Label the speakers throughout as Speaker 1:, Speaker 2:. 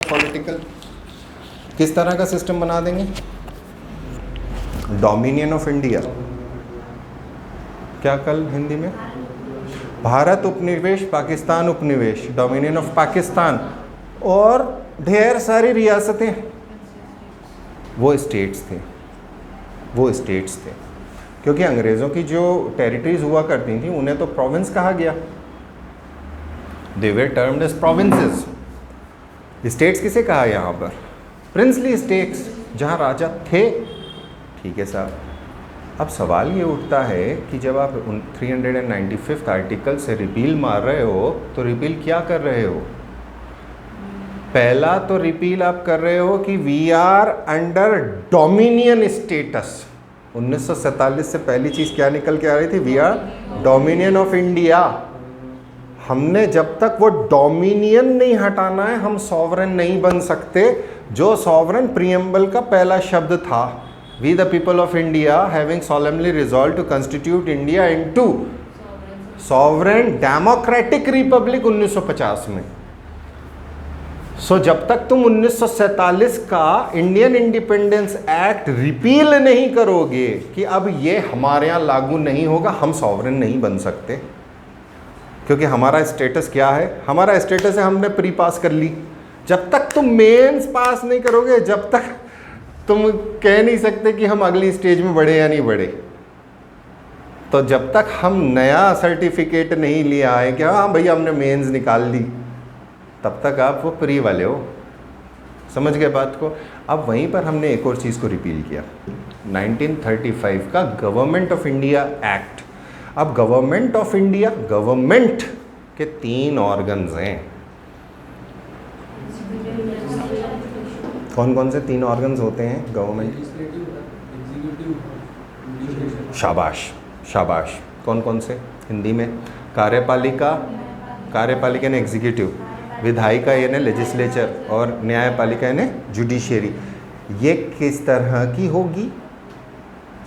Speaker 1: Political किस तरह का सिस्टम बना देंगे? डोमिनियन ऑफ इंडिया, क्या कल हिंदी में भारत उपनिवेश, पाकिस्तान उपनिवेश, डोमिनियन ऑफ पाकिस्तान, और ढेर सारी रियासतें, वो स्टेट्स थे, क्योंकि अंग्रेज़ों की जो टेरिटरीज हुआ करती थी उन्हें तो प्रोविंस कहा गया, दे वर टर्म्ड एज प्रोविंसेस। स्टेट्स किसे कहा यहाँ पर? प्रिंसली स्टेट्स, जहाँ राजा थे। ठीक है साहब, अब सवाल ये उठता है कि जब आप 395 आर्टिकल से रिपील मार रहे हो तो रिपील क्या कर रहे हो? पहला तो रिपील आप कर रहे हो कि we are under dominion status. 1947 से पहली चीज़ क्या निकल के आ रही थी? We are dominion of India. हमने जब तक वो डोमिनियन नहीं हटाना है हम सॉवरेन नहीं बन सकते। जो सॉवरेन प्रीएम्बल का पहला शब्द था, we the people of India having solemnly resolved to constitute India into sovereign democratic republic 1950 में। सो जब तक तुम 1947 का इंडियन इंडिपेंडेंस एक्ट रिपील नहीं करोगे कि अब ये हमारे यहाँ लागू नहीं होगा, हम सॉवरेन नहीं बन सकते। क्योंकि हमारा स्टेटस क्या है? हमारा स्टेटस है हमने प्री पास कर ली। जब तक तुम मेंस पास नहीं करोगे, जब तक तुम कह नहीं सकते कि हम अगली स्टेज में बढ़े या नहीं बढ़े। तो जब तक हम नया सर्टिफिकेट नहीं ले आए कि हाँ भैया हमने मेंस निकाल ली, तब तक आप वो प्री वाले हो। समझ गए बात को? अब वहीं पर हमने एक और चीज़ को रिपील किया, 1935 का गवर्नमेंट ऑफ इंडिया एक्ट। अब गवर्नमेंट ऑफ इंडिया, गवर्नमेंट के 3 ऑर्गन्स हैं। कौन कौन से 3 ऑर्गन्स होते हैं गवर्नमेंट? शाबाश शाबाश। कौन कौन से? हिंदी में कार्यपालिका, कार्यपालिका यानी एग्जीक्यूटिव, विधायिका यानी लेजिस्लेचर, और न्यायपालिका यानी जुडिशियरी। ये किस तरह की होगी?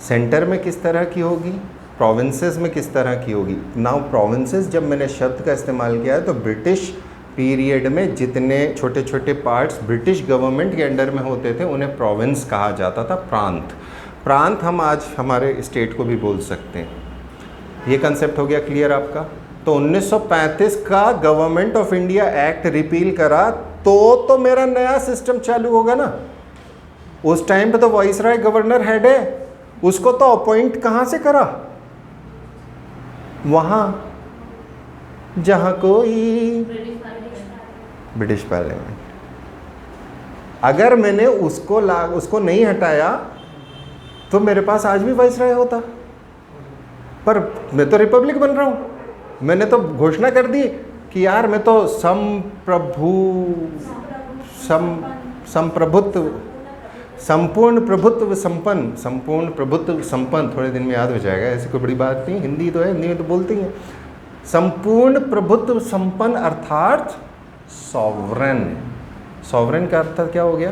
Speaker 1: सेंटर में किस तरह की होगी? प्रोविंसेस में किस तरह की होगी? नाउ प्रोविंसेस जब मैंने शब्द का इस्तेमाल किया है तो ब्रिटिश पीरियड में जितने छोटे छोटे पार्ट्स ब्रिटिश गवर्नमेंट के अंडर में होते थे उन्हें प्रोविंस कहा जाता था, प्रांत। प्रांत हम आज हमारे स्टेट को भी बोल सकते हैं। ये कंसेप्ट हो गया क्लियर आपका? तो 1935 का government of India act repeal करा तो मेरा नया सिस्टम चालू होगा ना। उस टाइम पे तो वाइसराय गवर्नर हेड है, उसको तो अपॉइंट कहाँ से करा? वहाँ जहाँ कोई ब्रिटिश पार्लियामेंट। अगर मैंने उसको नहीं हटाया तो मेरे पास आज भी वाइसराय होता। पर मैं तो रिपब्लिक बन रहा हूँ, मैंने तो घोषणा कर दी कि यार मैं तो संप्रभुत्व, संपूर्ण प्रभुत्व संपन्न, थोड़े दिन में याद हो जाएगा, ऐसी कोई बड़ी बात नहीं। हिंदी तो है, हिंदी में तो बोलती हैं। संपूर्ण प्रभुत्व संपन्न अर्थात सॉवरेन। सॉवरेन का अर्थ क्या हो गया?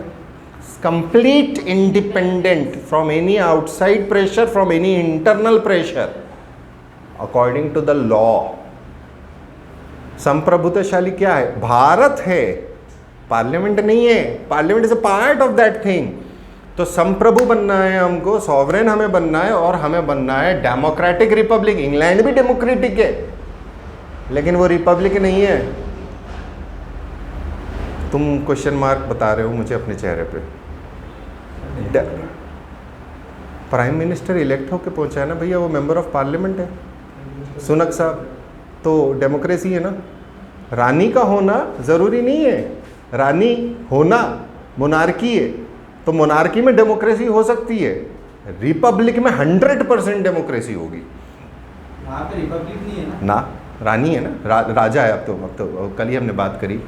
Speaker 1: Complete independent from any outside pressure, from any internal pressure, according to the law. संप्रभुत्वशाली क्या है? भारत है, पार्लियामेंट नहीं है। Parliament is a part of that thing. तो संप्रभु बनना है हमको, सॉवरेन हमें बनना है, और हमें बनना है डेमोक्रेटिक रिपब्लिक। इंग्लैंड भी डेमोक्रेटिक है लेकिन वो रिपब्लिक नहीं है। तुम क्वेश्चन मार्क बता रहे हो मुझे अपने चेहरे पे। प्राइम मिनिस्टर इलेक्ट होके पहुंचा है ना भैया, वो मेंबर ऑफ पार्लियामेंट है। सुनक साहब, तो डेमोक्रेसी है ना। रानी का होना ज़रूरी नहीं है, रानी होना मोनार्की है, तो मोनार्की में डेमोक्रेसी हो सकती है, रिपब्लिक में 100% डेमोक्रेसी होगी।
Speaker 2: वहाँ पे रिपब्लिक नहीं है
Speaker 1: ना, रानी है ना, राजा है। अब तो कल ही हमने बात करी,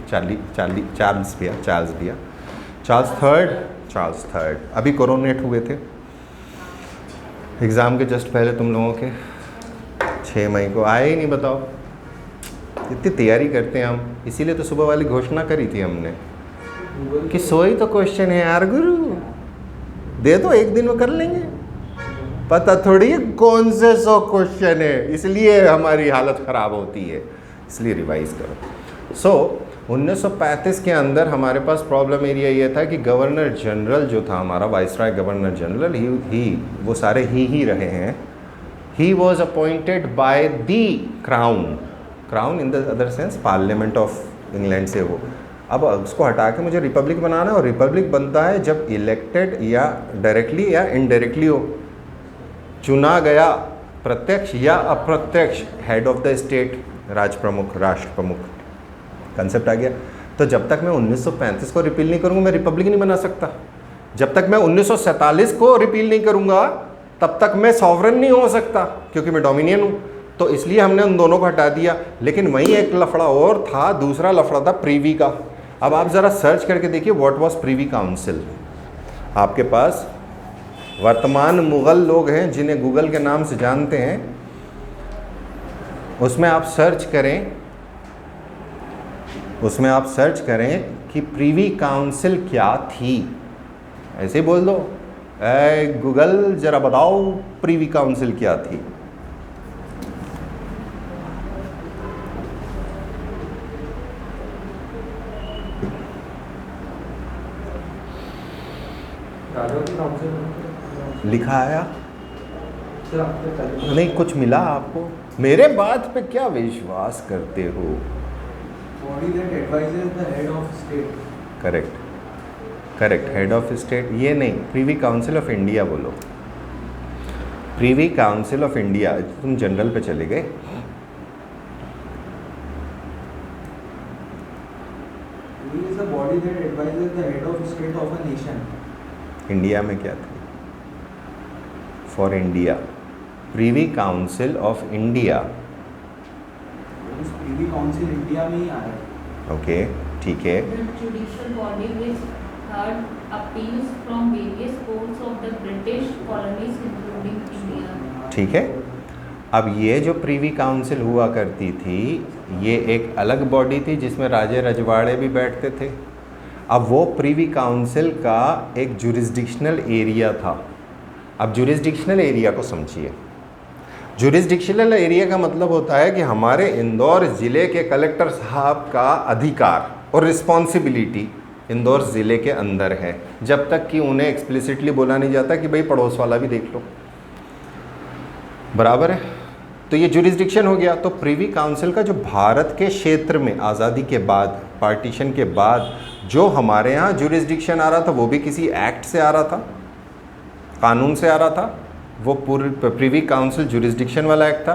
Speaker 1: चार्ल्स थर्ड अभी कोरोनेट हुए थे एग्ज़ाम के जस्ट पहले। तुम लोगों के 6 मई को आए ही नहीं, बताओ। इतनी तैयारी करते हैं हम, इसीलिए तो सुबह वाली घोषणा करी थी हमने कि सोई तो क्वेश्चन है यार गुरु, दे दो, एक दिन में कर लेंगे। पता थोड़ी है कौन से 100 क्वेश्चन है, इसलिए हमारी हालत ख़राब होती है, इसलिए रिवाइज करो। सो 1935 के अंदर हमारे पास प्रॉब्लम एरिया ये था कि गवर्नर जनरल जो था हमारा, वाइसराय गवर्नर जनरल, ही वो सारे ही रहे हैं। He was appointed by the crown in the other sense parliament of England से वो। अब उसको हटा के मुझे रिपब्लिक बनाना है, और रिपब्लिक बनता है जब इलेक्टेड या डायरेक्टली या इनडायरेक्टली हो, चुना गया प्रत्यक्ष या अप्रत्यक्ष हेड ऑफ द स्टेट, राज प्रमुख, राष्ट्र प्रमुख, कंसेप्ट आ गया। तो जब तक मैं 1935 को रिपील नहीं करूंगा मैं रिपब्लिक नहीं बना सकता। जब तक मैं 1947 को रिपील नहीं करूंगा तब तक मैं सॉवरन नहीं हो सकता, क्योंकि मैं डोमिनियन हूं। तो इसलिए हमने उन दोनों को हटा दिया। लेकिन वहीं एक लफड़ा और था, दूसरा लफड़ा था प्रीवी का। अब आप ज़रा सर्च करके देखिए व्हाट वाज प्रीवी काउंसिल। आपके पास वर्तमान मुग़ल लोग हैं जिन्हें गूगल के नाम से जानते हैं, उसमें आप सर्च करें कि प्रीवी काउंसिल क्या थी। ऐसे ही बोल दो, ए गूगल ज़रा बताओ प्रीवी काउंसिल क्या थी। लिखा आया नहीं, कुछ मिला आपको? मेरे बात पे क्या विश्वास करते हो?
Speaker 2: Body that advises the head of state.
Speaker 1: Correct, head of state. ये नहीं, प्रीवी काउंसिल ऑफ इंडिया बोलो। प्रीवी काउंसिल ऑफ इंडिया, तुम जनरल पे चले गए।
Speaker 2: It is a body that advises the head of state of a nation.
Speaker 1: India में क्या था? For India, Privi council of India.
Speaker 2: उस प्रीवी काउंसिल इंडिया में ही आ रहा है।
Speaker 1: ओके, ठीक है।
Speaker 3: Judicial body which heard appeals from various courts of the British colonies including India.
Speaker 1: ठीक है। अब ये जो प्रीवी काउंसिल हुआ करती थी, ये एक अलग बॉडी थी जिसमें राजे रजवाड़े भी बैठते थे। अब वो प्रीवी काउंसिल का एक जुरिस्डिक्शनल एरिया था। अब जुरिस्डिक्शनल एरिया को समझिए। जुरिस्डिक्शनल एरिया का मतलब होता है कि हमारे इंदौर ज़िले के कलेक्टर साहब का अधिकार और रिस्पॉन्सिबिलिटी इंदौर ज़िले के अंदर है, जब तक कि उन्हें एक्सप्लिसिटली बोला नहीं जाता कि भाई पड़ोस वाला भी देख लो। बराबर है? तो ये जुरिस्डिक्शन हो गया। तो प्रीवी काउंसिल का जो भारत के क्षेत्र में आज़ादी के बाद, पार्टीशन के बाद जो हमारे यहाँ जुरिस्डिक्शन आ रहा था, वो भी किसी एक्ट से आ रहा था, कानून से आ रहा था। वो प्रीवी काउंसिल जुरिस्डिक्शन वाला एक्ट था।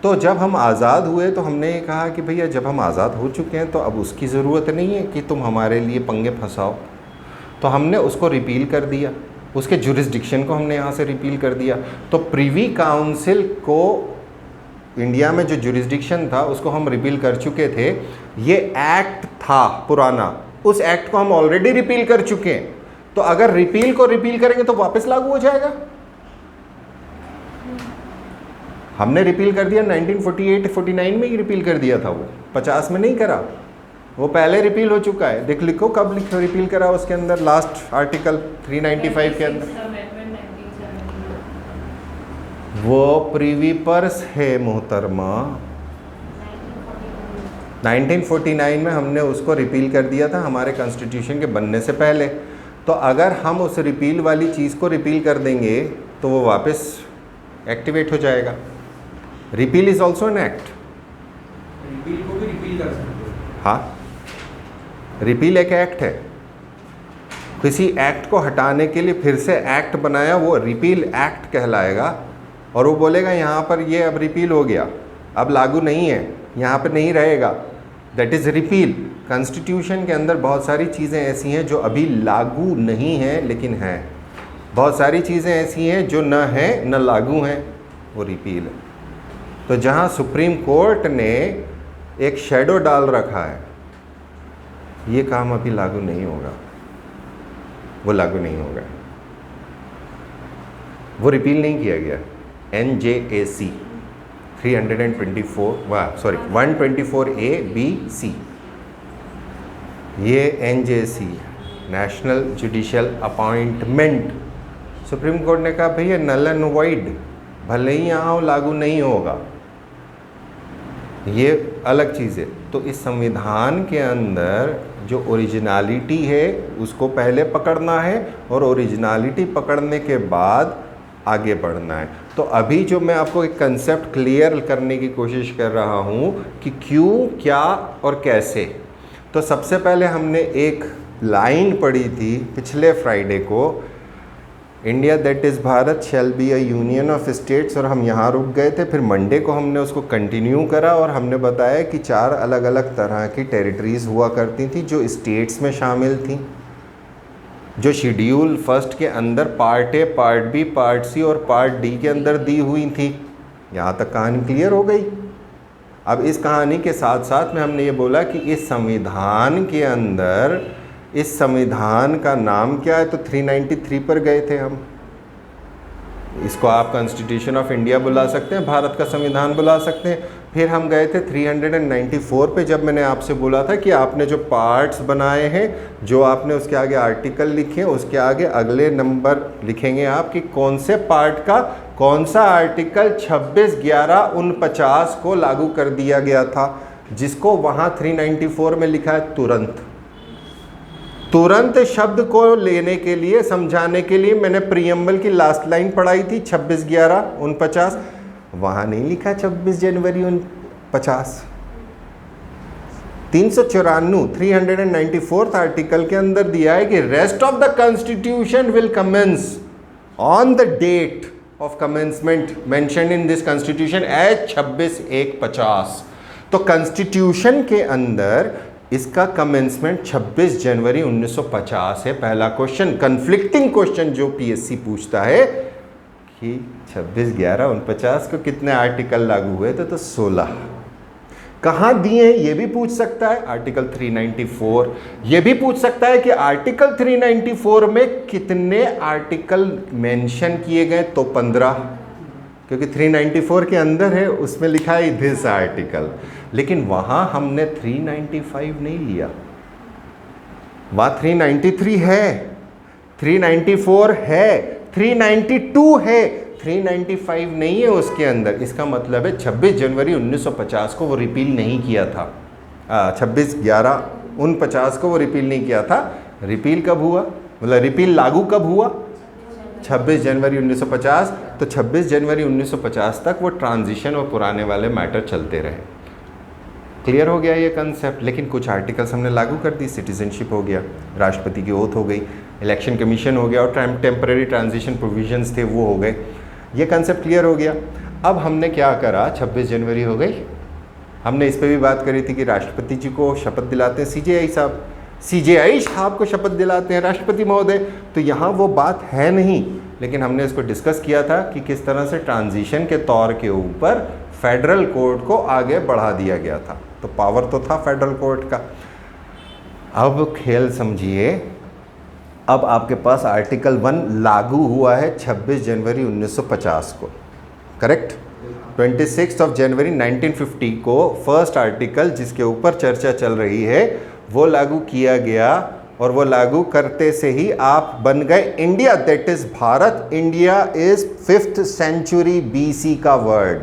Speaker 1: तो जब हम आज़ाद हुए तो हमने ये कहा कि भैया जब हम आज़ाद हो चुके हैं तो अब उसकी ज़रूरत नहीं है कि तुम हमारे लिए पंगे फंसाओ। तो हमने उसको रिपील कर दिया, उसके जुरिस्डिक्शन को हमने यहाँ से रिपील कर दिया। तो प्रीवी काउंसिल को इंडिया में जो जुरिस्डिक्शन था उसको हम रिपील कर चुके थे। ये एक्ट था पुराना, उस एक्ट को हम ऑलरेडी रिपील कर चुके हैं। तो अगर रिपील को रिपील करेंगे तो वापस लागू हो जाएगा। हमने रिपील कर दिया 1948-49 में ही रिपील कर दिया था, वो 50 में नहीं करा, वो पहले रिपील हो चुका है। देख लिखो कब लिखो रिपील करा उसके अंदर, लास्ट आर्टिकल 395 के अंदर। वो प्रीवी पर्स है मोहतरमा। 1949 में हमने उसको रिपील कर दिया था हमारे कॉन्स्टिट्यूशन के बनने से पहले। तो अगर हम उस रिपील वाली चीज़ को रिपील कर देंगे तो वो वापस एक्टिवेट हो जाएगा। Repeal is also an act.
Speaker 2: Repeal को भी रिपील कर सकते हो।
Speaker 1: हाँ, रिपील एक एक्ट है। किसी एक्ट को हटाने के लिए फिर से एक्ट बनाया, वो रिपील एक्ट कहलाएगा। और वो बोलेगा यहाँ पर ये अब रिपील हो गया, अब लागू नहीं है, यहाँ पर नहीं रहेगा, दैट इज़ रिपील। कॉन्स्टिट्यूशन के अंदर बहुत सारी चीज़ें ऐसी हैं जो अभी लागू नहीं हैं लेकिन हैं, बहुत सारी चीज़ें ऐसी हैं जो न हैं न लागू हैं, वो रिपील है। तो जहाँ सुप्रीम कोर्ट ने एक शैडो डाल रखा है, ये काम अभी लागू नहीं होगा, वो लागू नहीं होगा, वो रिपील नहीं किया गया। NJAC 124A-B-C, ये NJC national judicial appointment, supreme court ने कहा भैया नल एंड वॉइड, भले ही यहाँ लागू नहीं होगा, ये अलग चीज़ है। तो इस संविधान के अंदर जो ओरिजिनलिटी है उसको पहले पकड़ना है और ओरिजिनलिटी पकड़ने के बाद आगे बढ़ना है। तो अभी जो मैं आपको एक कंसेप्ट क्लियर करने की कोशिश कर रहा हूँ कि क्यों, क्या और कैसे। तो सबसे पहले हमने एक लाइन पढ़ी थी पिछले फ्राइडे को, India that is Bharat shall be a union of states, और हम यहाँ रुक गए थे। फिर मंडे को हमने उसको कंटिन्यू करा और हमने बताया कि 4 अलग अलग तरह की टेरिटरीज़ हुआ करती थी जो स्टेट्स में शामिल थी, जो शेड्यूल फर्स्ट के अंदर part A, part B, part C और पार्ट डी के अंदर दी हुई थी। यहाँ तक कहानी क्लियर हो गई। अब इस कहानी के साथ साथ में हमने ये बोला कि इस संविधान के अंदर, इस संविधान का नाम क्या है, तो 393 पर गए थे हम। इसको आप कॉन्स्टिट्यूशन ऑफ इंडिया बुला सकते हैं, भारत का संविधान बुला सकते हैं। फिर हम गए थे 394 पे, जब मैंने आपसे बोला था कि आपने जो पार्ट्स बनाए हैं, जो आपने उसके आगे आर्टिकल लिखे, उसके आगे अगले नंबर लिखेंगे आप कि कौन से पार्ट का कौन सा आर्टिकल 26/11/49 को लागू कर दिया गया था, जिसको वहाँ 394 में लिखा है तुरंत। तुरंत शब्द को लेने के लिए, समझाने के लिए मैंने प्रीएम्बल की लास्ट लाइन पढ़ाई थी 26/11/49, वहाँ नहीं लिखा 26 जनवरी 49। 394 आर्टिकल के अंदर दिया है कि rest of the constitution will commence on the date of commencement mentioned in this constitution as 26/1/50। तो कॉन्स्टिट्यूशन के अंदर इसका कमेंसमेंट 26 जनवरी 1950 है। पहला क्वेश्चन, कन्फ्लिक्टिंग क्वेश्चन जो पीएससी पूछता है कि 26/11/49 को कितने आर्टिकल लागू हुए थे, तो 16। कहाँ दिए हैं ये भी पूछ सकता है, आर्टिकल 394। ये भी पूछ सकता है कि आर्टिकल 394 में कितने आर्टिकल मेंशन किए गए, तो 15, क्योंकि 394 के अंदर है, उसमें लिखा है दिस आर्टिकल। लेकिन वहाँ हमने 395 नहीं लिया, वहाँ 393 है, 394 है, 392 है, 395 नहीं है उसके अंदर। इसका मतलब है 26 जनवरी 1950 को वो रिपील नहीं किया था, 26/11/49 को वो रिपील नहीं किया था। रिपील कब हुआ, मतलब रिपील लागू कब हुआ, 26 जनवरी 1950। तो 26 जनवरी 1950 तक वो ट्रांजिशन और पुराने वाले मैटर चलते रहे। क्लियर हो गया ये कंसेप्ट। लेकिन कुछ आर्टिकल्स हमने लागू कर दी, सिटीजनशिप हो गया, राष्ट्रपति की ओथ हो गई, इलेक्शन कमीशन हो गया, और टेम्परेरी ट्रांजिशन प्रोविजंस थे वो हो गए। ये कंसेप्ट क्लियर हो गया। अब हमने क्या करा, 26 जनवरी हो गई, हमने इस पर भी बात करी थी कि राष्ट्रपति जी को शपथ दिलाते हैं सीजेआई साहब, सीजेआई साहब को शपथ दिलाते हैं राष्ट्रपति महोदय। तो यहाँ वो बात है नहीं, लेकिन हमने इसको डिस्कस किया था कि किस तरह से ट्रांजिशन के तौर के ऊपर फेडरल कोर्ट को आगे बढ़ा दिया गया था। तो पावर तो था फेडरल कोर्ट का। अब खेल समझिए, अब आपके पास आर्टिकल 1 लागू हुआ है 26 जनवरी 1950 को, करेक्ट। 26 जनवरी 1950 को फर्स्ट आर्टिकल जिसके ऊपर चर्चा चल रही है वो लागू किया गया, और वो लागू करते से ही आप बन गए India, that is Bharat. India is 5th century BC का वर्ड।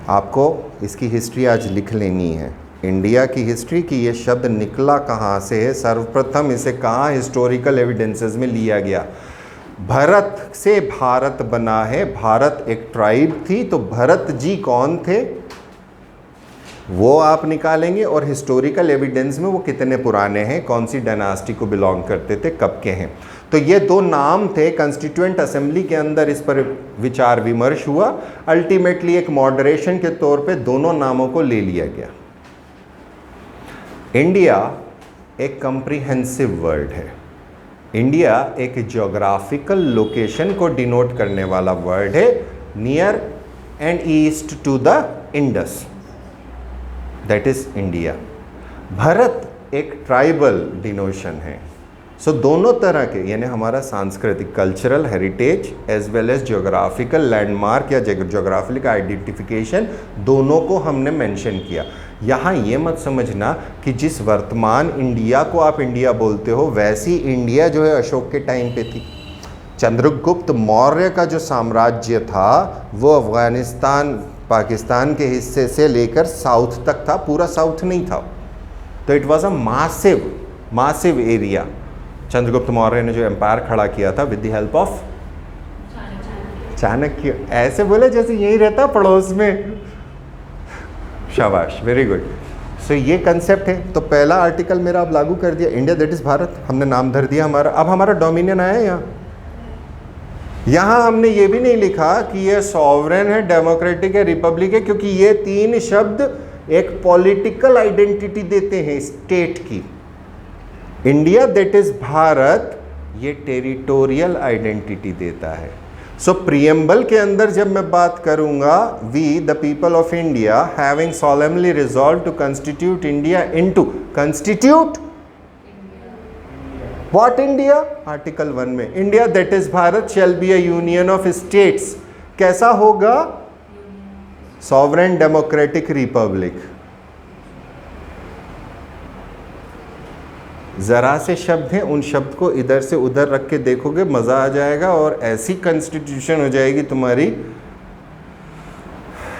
Speaker 1: आपको इसकी हिस्ट्री आज लिख लेनी है, इंडिया की हिस्ट्री की ये शब्द निकला कहाँ से है, सर्वप्रथम इसे कहाँ हिस्टोरिकल एविडेंसेस में लिया गया। भरत से भारत बना है, भारत एक ट्राइब थी, तो भरत जी कौन थे वो आप निकालेंगे, और हिस्टोरिकल एविडेंस में वो कितने पुराने हैं, कौन सी डायनास्टी को बिलोंग करते थे, कब के हैं। तो ये 2 नाम थे। कॉन्स्टिट्यूएंट असेंबली के अंदर इस पर विचार विमर्श हुआ, अल्टीमेटली एक मॉडरेशन के तौर पे दोनों नामों को ले लिया गया। इंडिया एक कॉम्प्रिहेंसिव वर्ड है, इंडिया एक ज्योग्राफिकल लोकेशन को डिनोट करने वाला वर्ड है, near and east to the Indus, that is India. Bharat एक ट्राइबल डिनोशन है। सो दोनों तरह के, यानी हमारा सांस्कृतिक cultural heritage as well as geographical landmark या ज्योग्राफिकल आइडेंटिफिकेशन, दोनों को हमने मेंशन किया। यहाँ ये मत समझना कि जिस वर्तमान इंडिया को आप इंडिया बोलते हो वैसी इंडिया जो है अशोक के टाइम पे थी। चंद्रगुप्त मौर्य का जो साम्राज्य था वो अफ़गानिस्तान पाकिस्तान के हिस्से से लेकर साउथ तक था, पूरा साउथ नहीं था। तो it was a massive area. Chandragupta Maurya ने जो एम्पायर खड़ा किया था with the help of Chanakya. ऐसे बोले जैसे यही रहता पड़ोस में। शाबाश, वेरी गुड। सो ये कंसेप्ट है। तो पहला आर्टिकल मेरा अब लागू कर दिया, इंडिया दैट इज भारत, हमने नाम धर दिया हमारा। अब हमारा डोमिनियन आया यहाँ। यहाँ हमने ये भी नहीं लिखा कि ये सॉवरेन है, डेमोक्रेटिक है, रिपब्लिक है, क्योंकि ये तीन शब्द एक पॉलिटिकल आइडेंटिटी देते हैं स्टेट की। इंडिया दैट इज भारत ये टेरिटोरियल आइडेंटिटी देता है। सो प्रियम्बल के अंदर जब मैं बात करूंगा, we the people of India having solemnly resolve to constitute India into, constitute what India, article 1 में, India that is Bharat shall be a union of states. कैसा होगा? Sovereign democratic republic. ज़रा से शब्द हैं, उन शब्द को इधर से उधर रख के देखोगे मज़ा आ जाएगा और ऐसी कॉन्स्टिट्यूशन हो जाएगी तुम्हारी,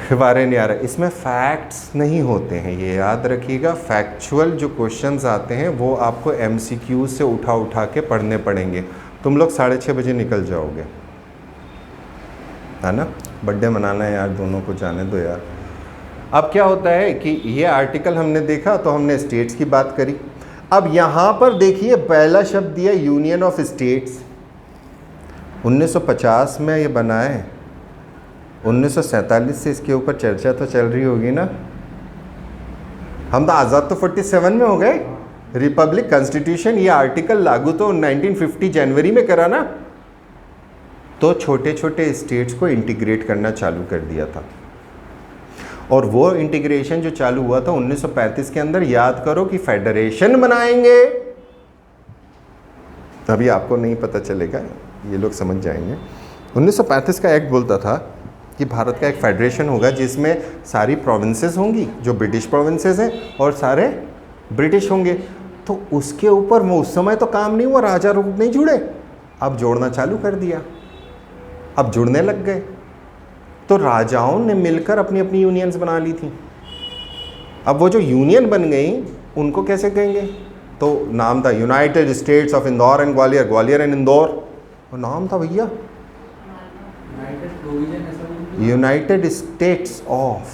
Speaker 1: हिवारे नहीं आ रहा। इसमें फैक्ट्स नहीं होते हैं, ये याद रखिएगा। फैक्चुअल जो क्वेश्चंस आते हैं वो आपको MCQ से उठा के पढ़ने पड़ेंगे। तुम लोग 6:30 बजे निकल जाओगे, है ना? बर्थडे मनाना है यार, दोनों को जाने दो यार। अब क्या होता है कि ये आर्टिकल हमने देखा तो हमने स्टेट्स की बात करी। अब यहाँ पर देखिए पहला शब्द दिया यूनियन ऑफ स्टेट्स। 1950 में ये बना है, 1947 से इसके ऊपर चर्चा तो चल रही होगी ना। हम तो आज़ाद तो 47 में हो गए, रिपब्लिक कॉन्स्टिट्यूशन ये आर्टिकल लागू तो 1950 जनवरी में करा ना। तो छोटे छोटे स्टेट्स को इंटीग्रेट करना चालू कर दिया था। और वो इंटीग्रेशन जो चालू हुआ था 1935 के अंदर, याद करो कि फेडरेशन बनाएंगे। अभी आपको नहीं पता चलेगा, ये लोग समझ जाएंगे। 1935 का एक्ट बोलता था कि भारत का एक फेडरेशन होगा जिसमें सारी प्रोविंसेस होंगी जो ब्रिटिश प्रोविंसेस हैं और सारे ब्रिटिश होंगे। तो उसके ऊपर वो उस समय तो काम नहीं हुआ, राजा लोग नहीं जुड़े। अब जोड़ना चालू कर दिया, अब जुड़ने लग गए। तो राजाओं ने मिलकर अपनी अपनी यूनियंस बना ली थी। अब वो जो यूनियन बन गई उनको कैसे कहेंगे? तो नाम था United states of Indore and Gwalior, Gwalior and Indore, वो नाम था भैया। यूनाइटेड स्टेट्स ऑफ,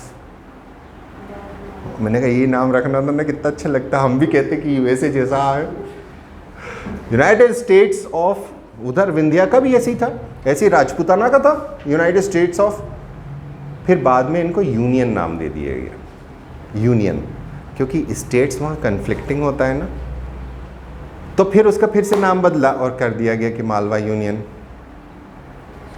Speaker 1: मैंने कहा ये नाम रखना था ना, कितना अच्छा लगता। हम भी कहते कि यूएसए जैसा है। यूनाइटेड स्टेट्स ऑफ, उधर विंध्या का भी ऐसी था, ऐसी राजपूताना का था यूनाइटेड स्टेट्स ऑफ। फिर बाद में इनको यूनियन नाम दे दिया गया, यूनियन, क्योंकि स्टेट्स वहाँ कन्फ्लिक्टिंग होता है ना। तो फिर उसका फिर से नाम बदला और कर दिया गया कि मालवा यूनियन,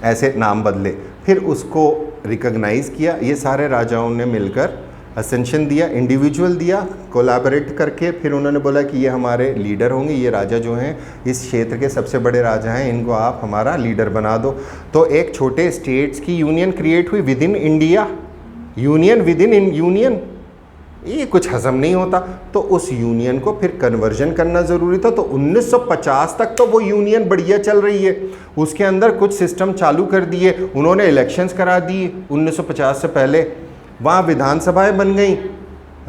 Speaker 1: ऐसे नाम बदले। फिर उसको रिकॉग्नाइज़ किया, ये सारे राजाओं ने मिलकर असेंशन दिया, इंडिविजुअल दिया, कोलैबोरेट करके। फिर उन्होंने बोला कि ये हमारे लीडर होंगे, ये राजा जो हैं इस क्षेत्र के सबसे बड़े राजा हैं, इनको आप हमारा लीडर बना दो। तो एक छोटे स्टेट्स की यूनियन क्रिएट हुई with in India, union with in union. ये कुछ हजम नहीं होता, तो उस यूनियन को फिर कन्वर्जन करना ज़रूरी था। तो 1950 तक तो वो यूनियन बढ़िया चल रही है, उसके अंदर कुछ सिस्टम चालू कर दिए उन्होंने, इलेक्शंस करा दिए 1950 से पहले, वहाँ विधानसभाएं बन गई,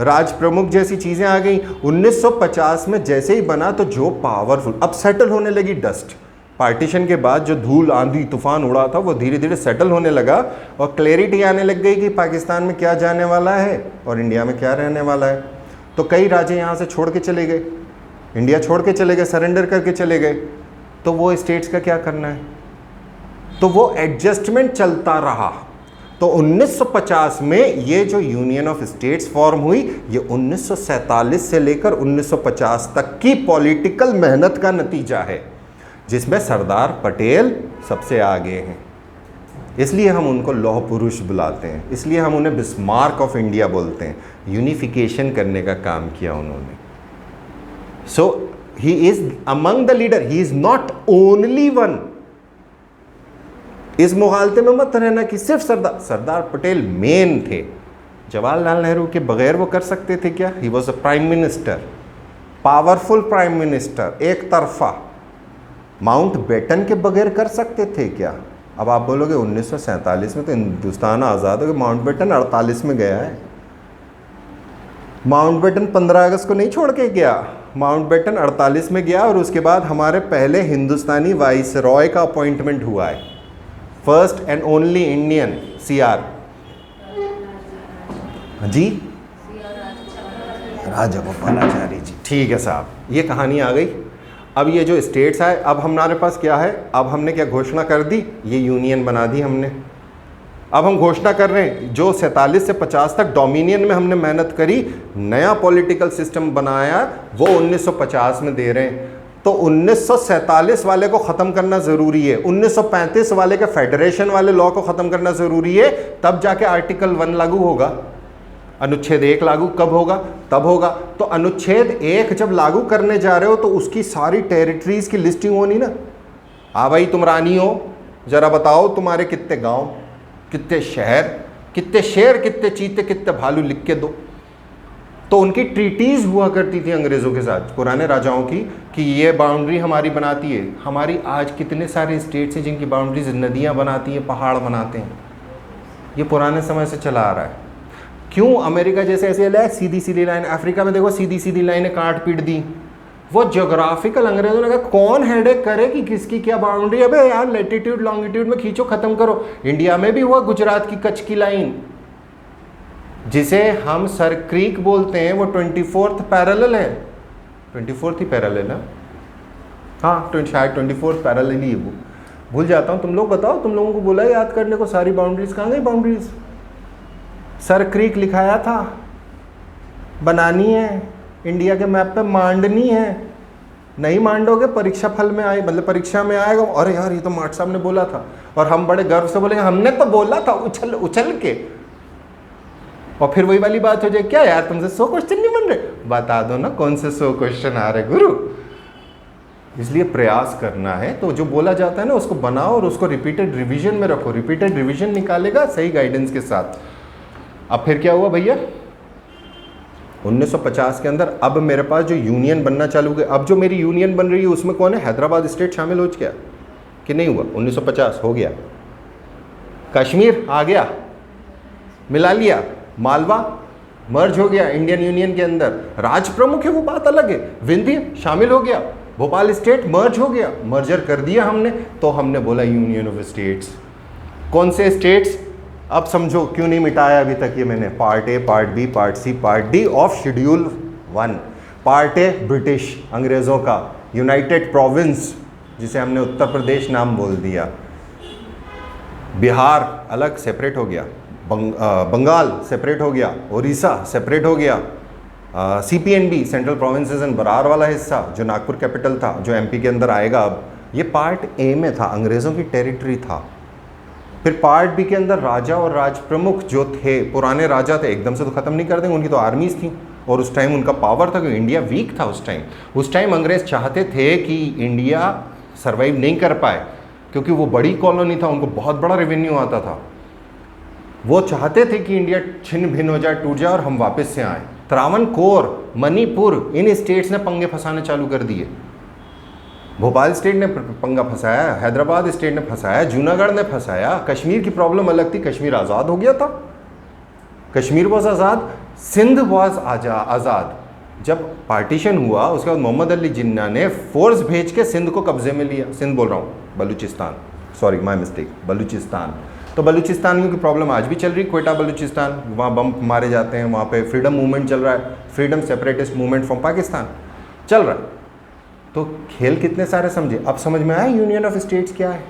Speaker 1: राज प्रमुख जैसी चीज़ें आ गई। 1950 में जैसे ही बना तो जो पावरफुल, अब सेटल होने लगी डस्ट। पार्टीशन के बाद जो धूल आंधी तूफान उड़ा था वो धीरे धीरे सेटल होने लगा और क्लैरिटी आने लग गई कि पाकिस्तान में क्या जाने वाला है और इंडिया में क्या रहने वाला है। तो कई राजे यहाँ से छोड़ के चले गए, इंडिया छोड़ के चले गए, सरेंडर करके चले गए। तो वो स्टेट्स का क्या करना है? तो वो एडजस्टमेंट चलता रहा। तो 1950 में ये जो यूनियन ऑफ स्टेट्स फॉर्म हुई, ये 1947 से लेकर 1950 तक की पॉलिटिकल मेहनत का नतीजा है, जिसमें सरदार पटेल सबसे आगे हैं। इसलिए हम उनको लौह पुरुष बुलाते हैं, इसलिए हम उन्हें बिस्मार्क ऑफ इंडिया बोलते हैं। यूनिफिकेशन करने का काम किया उन्होंने। So he is among the leader, he is not only one. इस मुगालते में मत रहना कि सिर्फ सरदार पटेल मेन थे। जवाहरलाल नेहरू के बगैर वो कर सकते थे क्या? He was a prime minister, powerful prime minister, एक तरफा। माउंट बेटन के बगैर कर सकते थे क्या? अब आप बोलोगे 1947 में तो हिंदुस्तान आज़ाद हो गया, माउंटबेटन 48 में गया है। माउंटबेटन 15 अगस्त को नहीं छोड़ के गया, माउंटबेटन 48 में गया और उसके बाद हमारे पहले हिंदुस्तानी वाइस रॉय का अपॉइंटमेंट हुआ है, first and only Indian CR। जी राजगोपालाचारी जी, ठीक है साहब, ये कहानी आ गई। अब ये जो स्टेट्स आए, अब हमारे पास क्या है, अब हमने क्या घोषणा कर दी, ये यूनियन बना दी हमने। अब हम घोषणा कर रहे हैं जो 47 से 50 तक डोमिनियन में हमने मेहनत करी, नया पॉलिटिकल सिस्टम बनाया, वो 1950 में दे रहे हैं। तो 1947 वाले को ख़त्म करना ज़रूरी है, 1935 वाले के फेडरेशन वाले लॉ को ख़त्म करना ज़रूरी है, तब जाके आर्टिकल 1 लागू होगा। अनुच्छेद 1 लागू कब होगा, तब होगा। तो अनुच्छेद 1 जब लागू करने जा रहे हो तो उसकी सारी टेरिटरीज की लिस्टिंग होनी ना। हाँ भाई तुम रानी हो, जरा बताओ तुम्हारे कितने गांव, कितने शहर, कितने शेर, कितने चीते, कितने भालू, लिख के दो। तो उनकी ट्रीटीज हुआ करती थी अंग्रेज़ों के साथ, पुराने राजाओं की, कि ये बाउंड्री हमारी बनाती है। हमारी आज कितने सारे स्टेट्स हैं जिनकी बाउंड्रीज नदियाँ बनाती हैं, पहाड़ बनाते हैं, ये पुराने समय से चला आ रहा है। क्यों अमेरिका जैसे ऐसे है सीधी सीधी लाइन, अफ्रीका में देखो सीधी सीधी लाइनें काट पीट दी। वो ज्योग्राफिकल अंग्रेजों ने कहा कौन हेडेक करे कि किसकी क्या बाउंड्री है, अबे यार लैटिट्यूड लॉन्गिट्यूड में खींचो, खत्म करो। इंडिया में भी हुआ गुजरात की कच्छ की लाइन, जिसे हम सर क्रीक बोलते हैं, वो 24th पैरेलल है, 24th ही पैरेलल है ना, हाँ शायद 24th पैरेलल ही है वो, भूल जाता हूँ। तुम लोग बताओ, तुम लोगों को बोला याद करने को, सारी बाउंड्रीज कहाँ गई बाउंड्रीज? सर क्रीक लिखाया था, बनानी है इंडिया के मैप पे, मांडनी है, नहीं मांडोगे परीक्षा फल में आए, मतलब परीक्षा में आएगा, अरे यार ये तो माट साहब ने बोला था, और हम बड़े गर्व से बोलेंगे हमने तो बोला था, उछल उछल के। और फिर वही वाली बात हो जाए, क्या यार तुमसे 100 क्वेश्चन नहीं बन रहे, बता दो ना कौन से 100 क्वेश्चन आ रहे गुरु। इसलिए प्रयास करना है, तो जो बोला जाता है ना उसको बनाओ और उसको रिपीटेड रिवीजन में रखो, रिपीटेड रिवीजन निकालेगा सही गाइडेंस के साथ। अब फिर क्या हुआ भैया, 1950 के अंदर अब मेरे पास जो यूनियन बनना चालू हुआ, अब जो मेरी यूनियन बन रही है उसमें कौन है, हैदराबाद स्टेट शामिल हो गया कि नहीं हुआ? 1950 हो गया, कश्मीर आ गया, मिला लिया, मालवा मर्ज हो गया इंडियन यूनियन के अंदर, राज प्रमुख है वो बात अलग है, विंध्य शामिल हो गया, भोपाल स्टेट मर्ज हो गया, मर्जर कर दिया हमने, तो हमने बोला यूनियन ऑफ स्टेट्स। कौन से स्टेट्स, अब समझो क्यों नहीं मिटाया अभी तक ये मैंने, part A, part B, part C, part D of schedule 1। Part A British अंग्रेज़ों का, यूनाइटेड प्रोविंस जिसे हमने उत्तर प्रदेश नाम बोल दिया, बिहार अलग सेपरेट हो गया, बंगाल सेपरेट हो गया, उड़ीसा सेपरेट हो गया, CPNB central provinces and Berar वाला हिस्सा जो नागपुर कैपिटल था, जो MP के अंदर आएगा अब, ये पार्ट ए में था, अंग्रेज़ों की टेरिटरी था। फिर पार्ट बी के अंदर राजा और राज प्रमुख जो थे, पुराने राजा थे, एकदम से तो ख़त्म नहीं कर देंगे, उनकी तो आर्मीज़ थी और उस टाइम उनका पावर था, क्योंकि इंडिया वीक था उस टाइम। उस टाइम अंग्रेज़ चाहते थे कि इंडिया सर्वाइव नहीं कर पाए, क्योंकि वो बड़ी कॉलोनी था, उनको बहुत बड़ा रेवेन्यू आता था, वो चाहते थे कि इंडिया छिन्न भिन्न हो जाए, टूट जाए और हम वापस से आएँ। त्रावणकोर, मणिपुर, इन स्टेट्स ने पंगे फंसाने चालू कर दिए। भोपाल स्टेट ने पंगा फंसाया, हैदराबाद स्टेट ने फंसाया, जूनागढ़ ने फंसाया। कश्मीर की प्रॉब्लम अलग थी, कश्मीर आज़ाद हो गया था, कश्मीर वॉज आज़ाद, सिंध वॉज आज़ाद। जब पार्टीशन हुआ उसके बाद मोहम्मद अली जिन्ना ने फोर्स भेज के सिंध को कब्जे में लिया, सिंध बोल रहा हूँ, Balochistan, sorry my mistake, Balochistan. तो बलूचिस्तानियों की प्रॉब्लम आज भी चल रही, क्वेटा बलूचिस्तान, वहाँ बम मारे जाते हैं, वहाँ पे फ्रीडम मूवमेंट चल रहा है, freedom separatist movement from Pakistan चल रहा है। तो खेल कितने सारे समझे। अब समझ में आया यूनियन ऑफ स्टेट्स क्या है,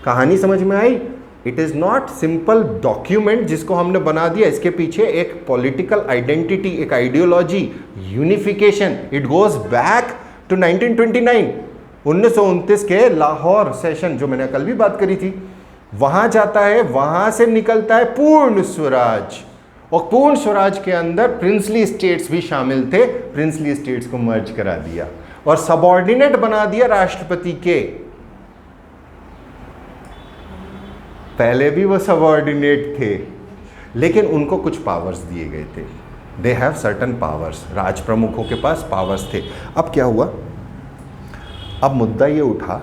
Speaker 1: कहानी समझ में आई। It is not simple document जिसको हमने बना दिया, इसके पीछे एक पॉलिटिकल आइडेंटिटी, एक ideology, unification, it goes back to 1929, 1929 के लाहौर सेशन जो मैंने कल भी बात करी थी, वहाँ जाता है, वहाँ से निकलता है पूर्ण स्वराज, और पूर्ण स्वराज के अंदर प्रिंसली स्टेट्स भी शामिल थे, प्रिंसली स्टेट्स को मर्ज करा दिया और सबऑर्डिनेट बना दिया राष्ट्रपति के। पहले भी वो सबऑर्डिनेट थे, लेकिन उनको कुछ पावर्स दिए गए थे, दे हैव सर्टन पावर्स, राज प्रमुखों के पास पावर्स थे। अब क्या हुआ, अब मुद्दा ये उठा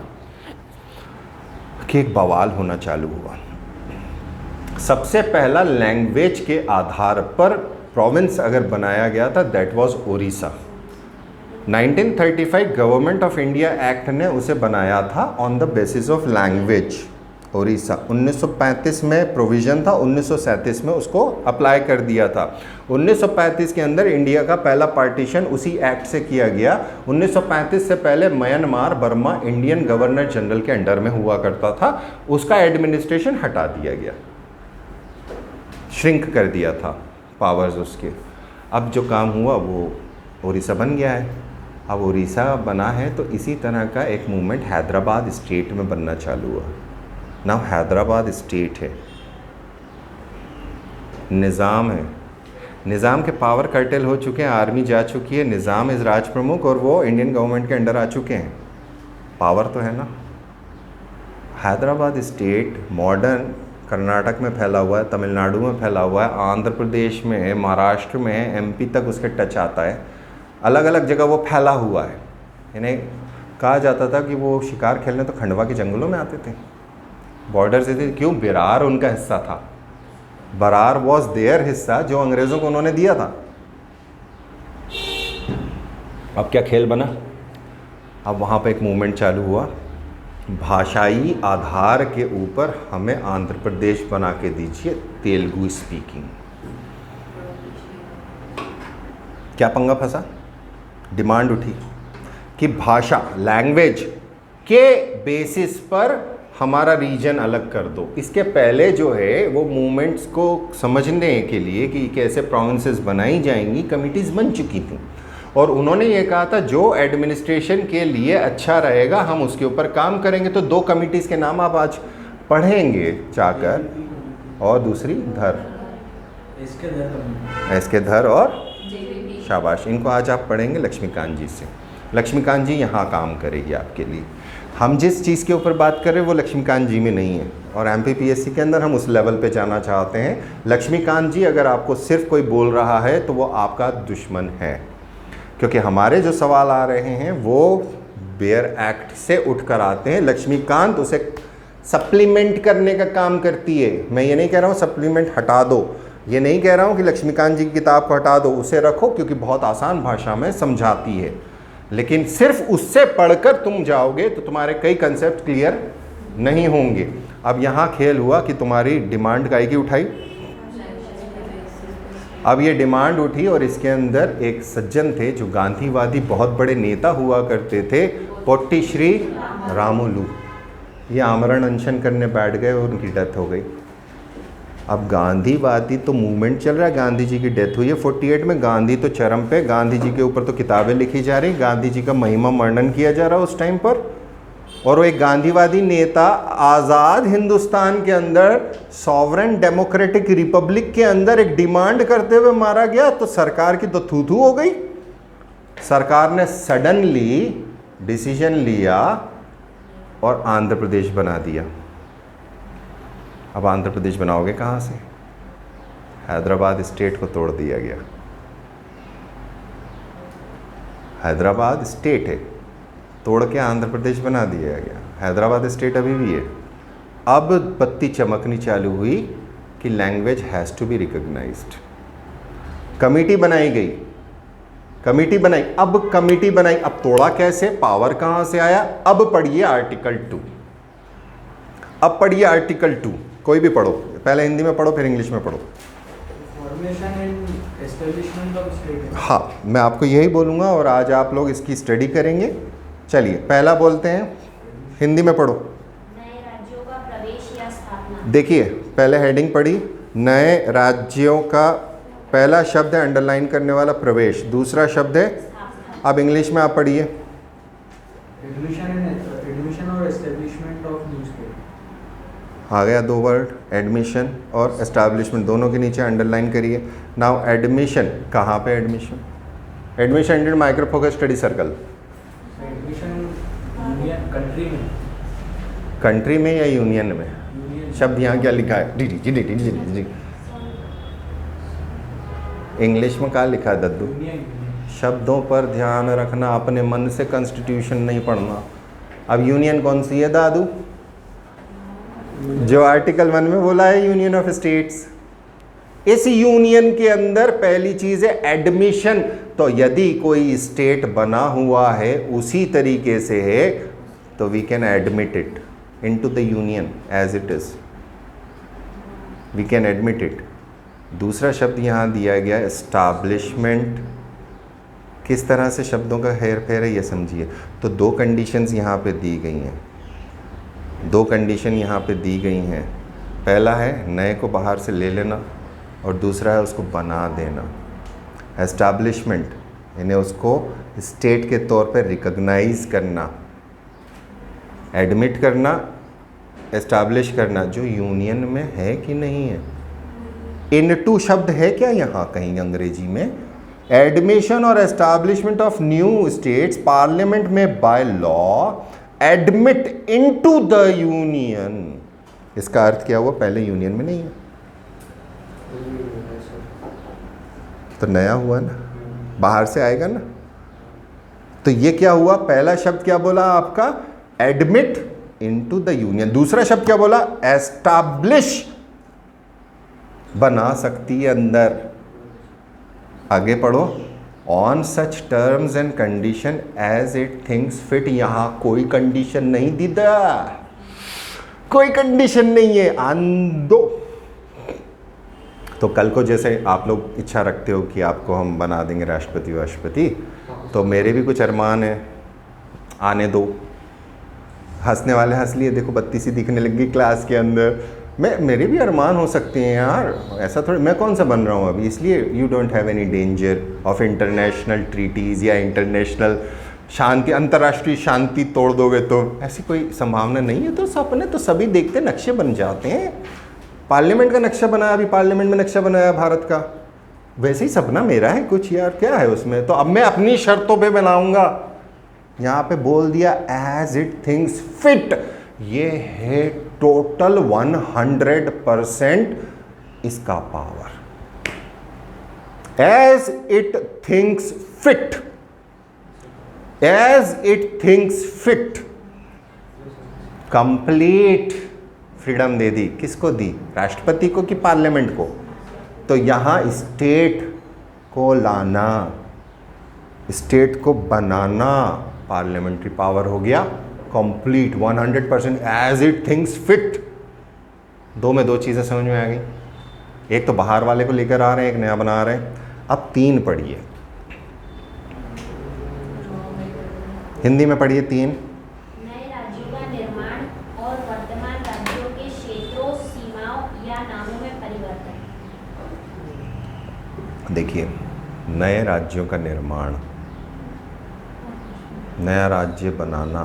Speaker 1: कि एक बवाल होना चालू हुआ। सबसे पहला लैंग्वेज के आधार पर प्रोविंस अगर बनाया गया था that was Odisha. 1935 government of India act ने उसे बनाया था on the basis of language Odisha. 1935 में प्रोविज़न था, 1937 में उसको अप्लाई कर दिया था। 1935 के अंदर इंडिया का पहला पार्टीशन उसी एक्ट से किया गया। 1935 से पहले Myanmar Burma Indian governor general के अंडर में हुआ करता था, उसका एडमिनिस्ट्रेशन हटा दिया गया, श्रिंक कर दिया था पावर्स उसके। अब जो काम हुआ वो ओडिशा बन गया है। अब ओडिशा बना है तो इसी तरह का एक मूवमेंट हैदराबाद स्टेट में बनना चालू हुआ। नाउ हैदराबाद स्टेट है, निज़ाम है, निज़ाम के पावर कर्टेल हो चुके हैं, आर्मी जा चुकी है, निज़ाम इस राज प्रमुख और वो इंडियन गवर्नमेंट के अंडर आ चुके हैं, पावर तो है ना। हैदराबाद स्टेट मॉडर्न कर्नाटक में फैला हुआ है, तमिलनाडु में फैला हुआ है, आंध्र प्रदेश में, महाराष्ट्र में, एमपी तक उसके टच आता है, अलग अलग जगह वो फैला हुआ है। यानी कहा जाता था कि वो शिकार खेलने तो खंडवा के जंगलों में आते थे, बॉर्डर से थे। क्यों? बिरार उनका हिस्सा था, बरार वॉज देयर हिस्सा जो अंग्रेज़ों को उन्होंने दिया था। अब क्या खेल बना? अब वहाँ पे एक मूवमेंट चालू हुआ, भाषाई आधार के ऊपर हमें आंध्र प्रदेश बना के दीजिए, तेलुगु स्पीकिंग। क्या पंगा फंसा? डिमांड उठी कि भाषा लैंग्वेज के बेसिस पर हमारा रीजन अलग कर दो। इसके पहले जो है वो मूवमेंट्स को समझने के लिए कि कैसे प्रोविंसेस बनाई जाएंगी, कमिटीज़ बन चुकी थी और उन्होंने ये कहा था जो एडमिनिस्ट्रेशन के लिए अच्छा रहेगा हम उसके ऊपर काम करेंगे। तो दो कमिटीज़ के नाम आप आज पढ़ेंगे चाकर और दूसरी धर, एसके धर और शाबाश, इनको आज आप पढ़ेंगे लक्ष्मीकांत जी से। लक्ष्मीकांत जी यहाँ काम करेगी आपके लिए। हम जिस चीज़ के ऊपर बात कर रहे हैं वो लक्ष्मीकांत जी में नहीं है और एमपीपीएससी के अंदर हम उस लेवल पे जाना चाहते हैं। लक्ष्मीकांत जी अगर आपको सिर्फ कोई बोल रहा है तो वो आपका दुश्मन है, क्योंकि हमारे जो सवाल आ रहे हैं वो बेयर एक्ट से उठ कर आते हैं। लक्ष्मीकांत उसे सप्लीमेंट करने का काम करती है। मैं ये नहीं कह रहा हूँ सप्लीमेंट हटा दो, ये नहीं कह रहा हूँ कि लक्ष्मीकांत जी की किताब को हटा दो, उसे रखो क्योंकि बहुत आसान भाषा में समझाती है, लेकिन सिर्फ उससे पढ़कर तुम जाओगे तो तुम्हारे कई कंसेप्ट क्लियर नहीं होंगे। अब यहाँ खेल हुआ कि तुम्हारी डिमांड काहे की उठाई। अब ये डिमांड उठी और इसके अंदर एक सज्जन थे जो गांधीवादी बहुत बड़े नेता हुआ करते थे, पोट्टी श्री रामुलू। ये आमरण अनशन करने बैठ गए और उनकी डेथ हो गई। अब गांधीवादी तो मूवमेंट चल रहा है, गांधी जी की डेथ हुई है 48 में, गांधी तो चरम पे, गांधी जी के ऊपर तो किताबें लिखी जा रही, गांधी जी का महिमा वर्णन किया जा रहा है उस टाइम पर, और वो एक गांधीवादी नेता आज़ाद हिंदुस्तान के अंदर सॉवरेन डेमोक्रेटिक रिपब्लिक के अंदर एक डिमांड करते हुए मारा गया। तो सरकार की तो थू थू हो गई। सरकार ने सडनली डिसीजन लिया और आंध्र प्रदेश बना दिया। अब आंध्र प्रदेश बनाओगे कहाँ से? हैदराबाद स्टेट को तोड़ दिया गया। हैदराबाद स्टेट है, तोड़ के आंध्र प्रदेश बना दिया गया। हैदराबाद स्टेट अभी भी है। अब बत्ती चमकनी चालू हुई कि language has to be recognised. Committee बनाई गई, कमेटी बनाई, अब कमेटी बनाई, अब तोड़ा कैसे, पावर कहाँ से आया? अब पढ़िए आर्टिकल 2। अब पढ़िए आर्टिकल 2, कोई भी पढ़ो, पहले हिंदी में पढ़ो फिर इंग्लिश में पढ़ो।
Speaker 2: Formation and establishment of state.
Speaker 1: हाँ, मैं आपको यही बोलूँगा और आज आप लोग इसकी स्टडी करेंगे। चलिए पहला बोलते हैं, हिंदी में पढ़ो।
Speaker 4: नए राज्यों का प्रवेश या स्थापना।
Speaker 1: देखिए पहले हेडिंग पढ़ी, नए राज्यों का पहला शब्द है अंडरलाइन करने वाला प्रवेश, दूसरा शब्द है, अब इंग्लिश में आप पढ़िए।
Speaker 2: एडमिशन और एस्टेब्लिशमेंट ऑफ न्यू स्टेट।
Speaker 1: आ गया 2 वर्ड, एडमिशन और एस्टैब्लिशमेंट, दोनों के नीचे अंडरलाइन करिए। नाउ एडमिशन, कहाँ पे admission? Admission Indian micro focus study circle.
Speaker 2: Admission union country में,
Speaker 1: कंट्री में या यूनियन में?
Speaker 2: यूनियन
Speaker 1: शब्द यहाँ क्या लिखा है? जी इंग्लिश में क्या लिखा है दद्दू?
Speaker 2: यूनियन।
Speaker 1: शब्दों पर ध्यान रखना, अपने मन से कॉन्स्टिट्यूशन नहीं पढ़ना। अब यूनियन कौन सी है दादू? जो आर्टिकल 1 में बोला है यूनियन ऑफ स्टेट्स। इस यूनियन के अंदर पहली चीज है एडमिशन। तो यदि कोई स्टेट बना हुआ है उसी तरीके से है तो we can admit it into the union as it is, we can admit it. दूसरा शब्द यहाँ दिया गया एस्टैब्लिशमेंट। किस तरह से शब्दों का हेर फेर है ये समझिए। तो दो कंडीशंस यहाँ पे दी गई हैं, दो कंडीशन यहाँ पे दी गई हैं। पहला है नए को बाहर से ले लेना और दूसरा है उसको बना देना। एस्टैब्लिशमेंट यानी उसको स्टेट के तौर पे रिकॉग्नाइज करना, एडमिट करना, एस्टैब्लिश करना जो यूनियन में है कि नहीं है। इनटू शब्द है क्या यहाँ कहीं अंग्रेजी में? एडमिशन और establishment of new states parliament में by law admit into the union. इसका अर्थ क्या हुआ? पहले यूनियन में नहीं है तो नया हुआ ना, बाहर से आएगा ना। तो ये क्या हुआ? पहला शब्द क्या बोला आपका? Admit into the union. दूसरा शब्द क्या बोला? एस्टैब्लिश, बना सकती है अंदर। आगे पढ़ो। On such terms and condition as it thinks fit. यहां कोई कंडीशन नहीं दीदा, कोई कंडीशन नहीं है, आंदो। तो कल को जैसे आप लोग इच्छा रखते हो कि आपको हम बना देंगे राष्ट्रपति राष्ट्रपति, तो मेरे भी कुछ अरमान है, आने दो। हंसने वाले हंस लिए, देखो बत्ती सी दिखने लगी क्लास के अंदर। मेरे भी अरमान हो सकते हैं यार, ऐसा थोड़ी। मैं कौन सा बन रहा हूँ अभी, इसलिए you don't have any danger of international treaties या इंटरनेशनल शांति, अंतर्राष्ट्रीय शांति तोड़ दोगे तो ऐसी कोई संभावना नहीं है। तो सपने तो सभी देखते, नक्शे बन जाते हैं। पार्लियामेंट का नक्शा बनाया, अभी पार्लियामेंट में नक्शा बनाया भारत का, वैसे ही सपना मेरा है कुछ यार, क्या है उसमें। तो अब मैं अपनी शर्तों पे बनाऊंगा। यहाँ पे बोल दिया एज इट थिंग्स फिट। ये है टोटल 100% इसका power. As it thinks fit, as it thinks fit. Complete freedom दे दी। किसको दी? राष्ट्रपति को कि पार्लियामेंट को? तो यहां स्टेट को लाना, स्टेट को बनाना, पार्लियामेंट्री पावर हो गया complete 100% as it thinks fit. दो में दो चीज़ें समझ में आ गई। एक तो बाहर वाले को लेकर आ रहे हैं, एक नया बना रहे हैं। अब 3 पढ़िए, हिंदी में पढ़िए 3।
Speaker 4: नए राज्यों का निर्माण और वर्तमान राज्यों के क्षेत्रों, सीमाओं या नामों में परिवर्तन।
Speaker 1: देखिए, नए राज्यों का निर्माण, नया राज्य बनाना।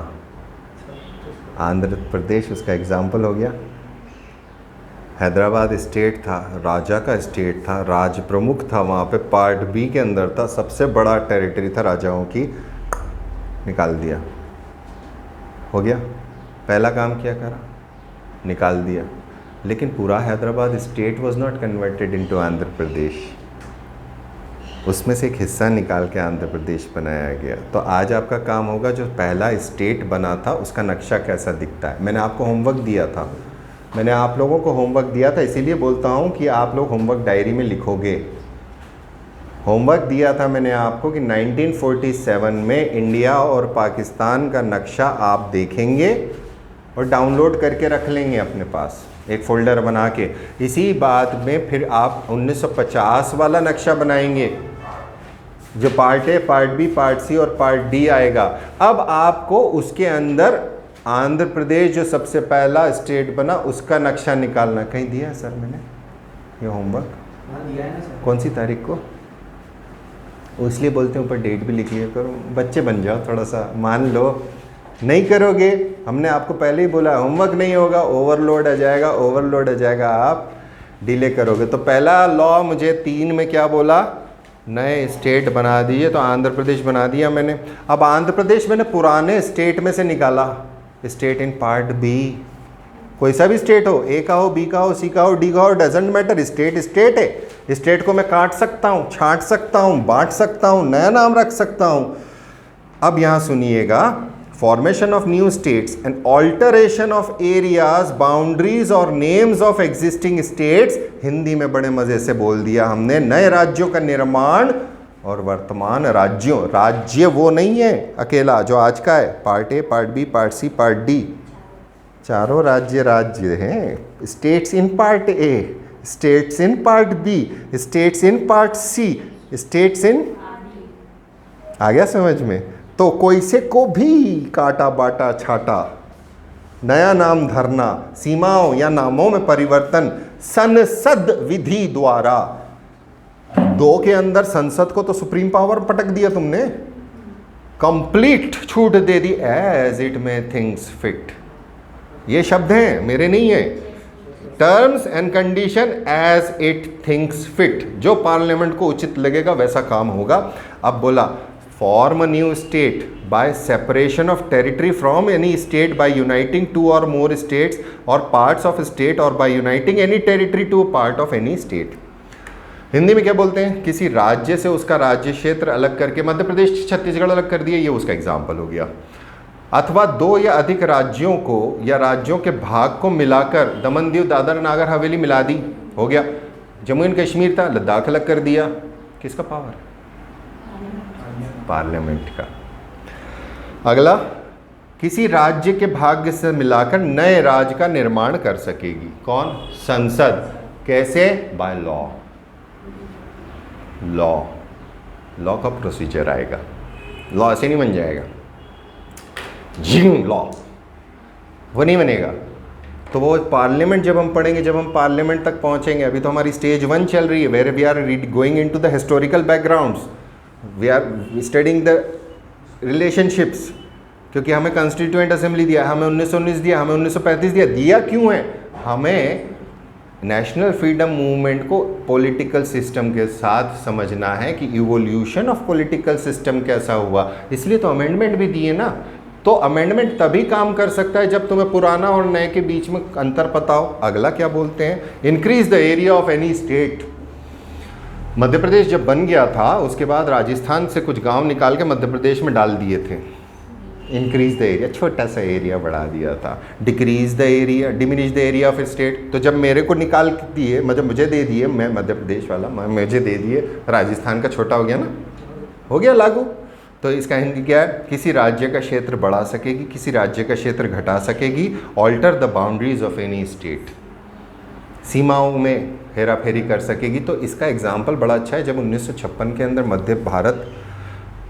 Speaker 1: आंध्र प्रदेश उसका एग्जाम्पल हो गया। हैदराबाद स्टेट था, राजा का स्टेट था, राज प्रमुख था, वहाँ पे पार्ट बी के अंदर था, सबसे बड़ा टेरिटरी था राजाओं की, निकाल दिया। हो गया, पहला काम क्या करा? निकाल दिया। लेकिन पूरा Hyderabad state was not converted into Andhra Pradesh, उसमें से एक हिस्सा निकाल के आंध्र प्रदेश बनाया गया। तो आज आपका काम होगा, जो पहला स्टेट बना था उसका नक्शा कैसा दिखता है। मैंने आपको होमवर्क दिया था, मैंने आप लोगों को होमवर्क दिया था, इसीलिए बोलता हूँ कि आप लोग होमवर्क डायरी में लिखोगे। होमवर्क दिया था मैंने आपको कि 1947 में इंडिया और पाकिस्तान का नक्शा आप देखेंगे और डाउनलोड करके रख लेंगे अपने पास, एक फ़ोल्डर बना के। इसी बात में फिर आप 1950 वाला नक्शा बनाएंगे, जो part A, part B, part C और पार्ट डी आएगा। अब आपको उसके अंदर आंध्र प्रदेश जो सबसे पहला स्टेट बना उसका नक्शा निकालना। कहीं दिया है सर मैंने ये होमवर्क?
Speaker 2: हाँ दिया है ना सर।
Speaker 1: कौन सी तारीख को? इसलिए बोलते हैं ऊपर डेट भी लिख लिया करो, बच्चे बन जाओ थोड़ा सा। मान लो नहीं करोगे, हमने आपको पहले ही बोला होमवर्क नहीं होगा, ओवरलोड आ जाएगा, ओवरलोड आ जाएगा, आप डिले करोगे। तो पहला लॉ मुझे 3 में क्या बोला? नए स्टेट बना दीजिए। तो आंध्र प्रदेश बना दिया मैंने। अब आंध्र प्रदेश मैंने पुराने स्टेट में से निकाला, स्टेट इन पार्ट बी। कोई सा भी स्टेट हो, ए का हो, बी का हो, सी का हो, डी का हो, डजेंट मैटर, स्टेट स्टेट है। स्टेट को मैं काट सकता हूँ, छांट सकता हूँ, बांट सकता हूँ, नया नाम रख सकता हूँ। अब यहाँ सुनिएगा, formation of new states and alteration of areas, boundaries और names of existing states. Hindi में बड़े मजे से बोल दिया हमने, नए राज्यों का निर्माण और वर्तमान राज्यों। राज्य वो नहीं है अकेला जो आज का है, part A, part B, part C, part D, चारों राज्य हैं। States in part A, states in part B, states in part C, states in, आ गया समझ में? तो कोई से को भी काटा बाटा छाटा, नया नाम धरना, सीमाओं या नामों में परिवर्तन संसद विधि द्वारा। 2 के अंदर संसद को तो सुप्रीम पावर पटक दिया तुमने, कंप्लीट छूट दे दी, एज इट में थिंग्स फिट। ये शब्द हैं, मेरे नहीं है। Terms and condition as it thinks fit, जो पार्लियामेंट को उचित लगेगा वैसा काम होगा। अब बोला form a new state by separation of territory from any state by uniting 2 or more states or parts of state or by uniting any territory to a part of any state. Hindi में क्या बोलते हैं? किसी राज्य से उसका राज्य क्षेत्र अलग करके, मध्य प्रदेश छत्तीसगढ़ अलग कर दिया, ये उसका एग्जाम्पल हो गया। अथवा 2 या अधिक राज्यों को या राज्यों के भाग को मिलाकर, दमन दीव दादर नागर हवेली मिला दी, हो गया। जम्मू एंड कश्मीर था, लद्दाख अलग कर दिया, किसका पावर? पार्लियामेंट का। अगला, किसी राज्य के भाग से मिलाकर नए राज्य का निर्माण कर सकेगी, कौन? संसद। कैसे? By law. लॉ का प्रोसीजर आएगा, लॉ ऐसे नहीं बन जाएगा जिंग लॉ, वो नहीं बनेगा। तो वो पार्लियामेंट जब हम पढ़ेंगे, जब हम पार्लियामेंट तक पहुंचेंगे, अभी तो हमारी स्टेज 1 चल रही है, where we are going into the historical backgrounds, we are studying the relationships. क्योंकि हमें कॉन्स्टिट्यूएंट असेंबली दिया, हमें 1919 दिया, हमें 1935 दिया क्यों है? हमें नेशनल फ्रीडम मूवमेंट को पॉलिटिकल सिस्टम के साथ समझना है कि इवोल्यूशन ऑफ पॉलिटिकल सिस्टम कैसा हुआ, इसलिए तो अमेंडमेंट भी दिए ना। तो अमेंडमेंट तभी काम कर सकता है जब तुम्हें पुराना और नए के बीच में अंतर पता हो। अगला क्या बोलते हैं? Increase the area of any state. Madhya Pradesh जब बन गया था, उसके बाद राजस्थान से कुछ गांव निकाल के मध्य प्रदेश में डाल दिए थे। इंक्रीज द एरिया, छोटा सा एरिया बढ़ा दिया था। Decrease the area, diminish the area of state. तो जब मेरे को निकाल दिए, मतलब मुझे दे दिए, मैं मध्य प्रदेश वाला, मुझे दे दिए, राजस्थान का छोटा हो गया ना, हो गया लागू। तो इसका हिंदी क्या है? किसी राज्य का क्षेत्र बढ़ा सकेगी, किसी राज्य का क्षेत्र घटा सकेगी। Alter the boundaries of any state, सीमाओं में हेरा फेरी कर सकेगी। तो इसका एग्जाम्पल बड़ा अच्छा है। जब 1956 के अंदर मध्य भारत,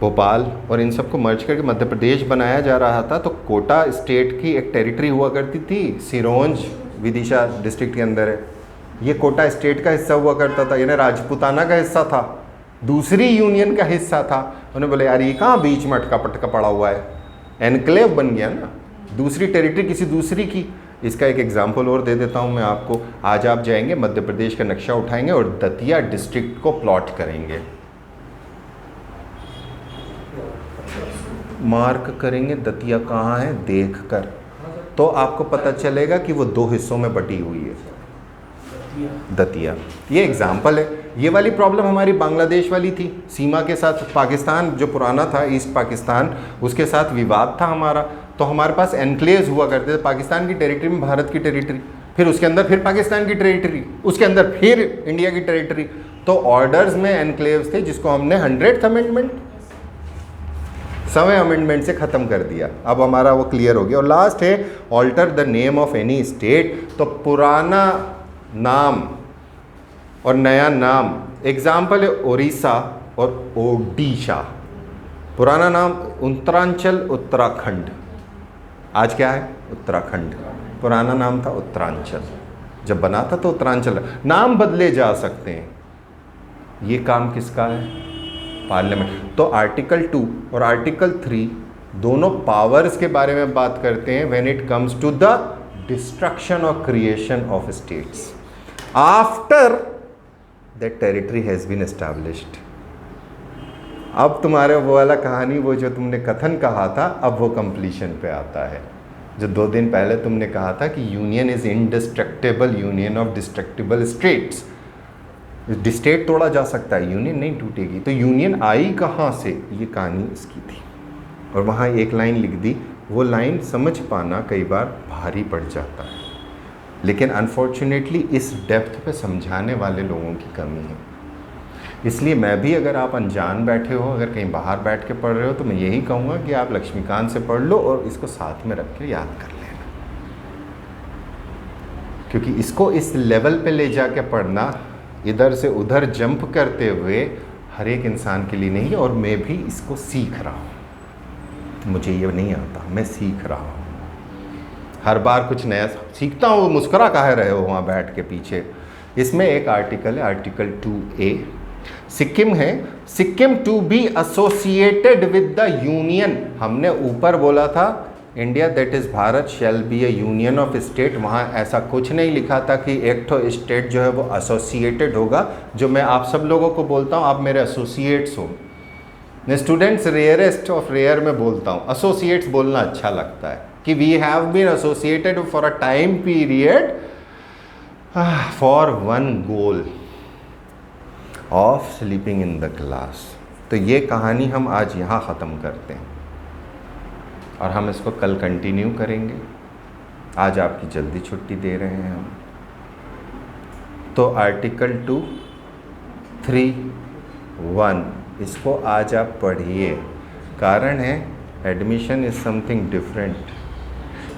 Speaker 1: भोपाल और इन सबको मर्ज करके मध्य प्रदेश बनाया जा रहा था, तो कोटा स्टेट की एक टेरिटरी हुआ करती थी, सिरोंज विदिशा डिस्ट्रिक्ट के अंदर है। ये कोटा स्टेट का हिस्सा हुआ करता था, यानी राजपूताना का हिस्सा था, दूसरी यूनियन का हिस्सा था। उन्होंने बोले यार ये कहाँ बीच में अटका पटका पड़ा हुआ है, एनक्लेव बन गया ना, दूसरी टेरिटरी किसी दूसरी की। इसका एक एग्जाम्पल और दे देता हूँ मैं आपको। आज आप जाएंगे, मध्य प्रदेश का नक्शा उठाएंगे और दतिया डिस्ट्रिक्ट को प्लॉट करेंगे, मार्क करेंगे दतिया कहाँ है देखकर, तो आपको पता चलेगा कि वो 2 हिस्सों में बटी हुई है दतिया। ये एग्जाम्पल है। ये वाली प्रॉब्लम हमारी बांग्लादेश वाली थी, सीमा के साथ पाकिस्तान जो पुराना था, ईस्ट पाकिस्तान, उसके साथ विवाद था हमारा। तो हमारे पास एनक्लेव्स हुआ करते थे, पाकिस्तान की टेरिटरी में भारत की टेरिटरी, फिर उसके अंदर फिर पाकिस्तान की टेरिटरी, उसके अंदर फिर इंडिया की टेरिटरी। तो ऑर्डर्स में एनक्लेव्स थे, जिसको हमने 100th अमेंडमेंट, 100वें अमेंडमेंट से ख़त्म कर दिया। अब हमारा वो क्लियर हो गया। और लास्ट है alter the name of any state. तो पुराना नाम और नया नाम, एग्जाम्पल है उड़ीसा और ओडिशा। पुराना नाम उत्तरांचल, उत्तराखंड, आज क्या है? उत्तराखंड। पुराना नाम था उत्तरांचल, जब बना था तो उत्तरांचल। नाम बदले जा सकते हैं, ये काम किसका है? पार्लियामेंट। तो आर्टिकल 2 और आर्टिकल 3 दोनों पावर्स के बारे में बात करते हैं when it comes to the destruction और creation of states after that territory has been established. अब तुम्हारे वो वाला कहानी, वो जो तुमने कथन कहा था, अब वो कंप्लीशन पे आता है। जो 2 दिन पहले तुमने कहा था कि union is indestructible union of destructible states, state तोड़ा जा सकता है, यूनियन नहीं टूटेगी। तो यूनियन आई कहाँ से? ये कहानी इसकी थी। और वहाँ एक लाइन लिख दी, वो लाइन समझ पाना कई बार भारी पड़ जाता है, लेकिन अनफॉर्चुनेटली इस डेप्थ पे समझाने वाले लोगों की कमी है। इसलिए मैं भी, अगर आप अनजान बैठे हो, अगर कहीं बाहर बैठ के पढ़ रहे हो, तो मैं यही कहूँगा कि आप लक्ष्मीकांत से पढ़ लो और इसको साथ में रख के याद कर लेना, क्योंकि इसको इस लेवल पे ले जाके पढ़ना, इधर से उधर जंप करते हुए, हर एक इंसान के लिए नहीं है। और मैं भी इसको सीख रहा हूँ, मुझे ये नहीं आता, मैं सीख रहा हूँ, हर बार कुछ नया सीखता हूँ। मुस्कुरा काहे रहे हो वहाँ बैठ के पीछे? इसमें एक आर्टिकल है, आर्टिकल 2A, सिक्किम है, Sikkim to be associated with the union. हमने ऊपर बोला था India that is Bharat shall be a union of state, वहाँ ऐसा कुछ नहीं लिखा था कि एक तो स्टेट जो है वो एसोसिएटेड होगा। जो मैं आप सब लोगों को बोलता हूँ, आप मेरे एसोसिएट्स हो। मैं स्टूडेंट्स रेयरेस्ट ऑफ रेयर में बोलता हूँ, एसोसिएट्स बोलना अच्छा लगता है कि we have been associated for a time period for one goal of sleeping in the class. तो ये कहानी हम आज यहाँ ख़त्म करते हैं और हम इसको कल कंटिन्यू करेंगे। आज आपकी जल्दी छुट्टी दे रहे हैं हम। तो आर्टिकल 2(3)(1) इसको आज आप पढ़िए। कारण है admission is something different,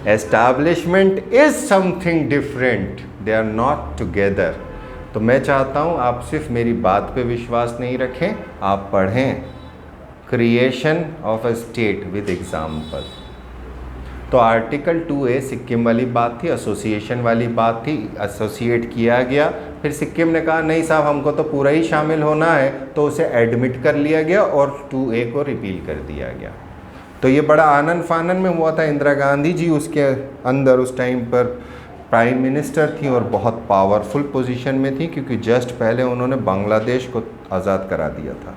Speaker 1: establishment is something different, they are not together. तो मैं चाहता हूँ आप सिर्फ मेरी बात पे विश्वास नहीं रखें, आप पढ़ें creation of a state with example. तो आर्टिकल 2A सिक्किम वाली बात थी, एसोसिएशन वाली बात थी, एसोसिएट किया गया। फिर सिक्किम ने कहा नहीं साहब हमको तो पूरा ही शामिल होना है, तो उसे एडमिट कर लिया गया और 2A को रिपील कर दिया गया। तो ये बड़ा आनन फानन में हुआ था। इंदिरा गांधी जी उसके अंदर उस टाइम पर प्राइम मिनिस्टर थी और बहुत पावरफुल पोजीशन में थी, क्योंकि जस्ट पहले उन्होंने बांग्लादेश को आज़ाद करा दिया था।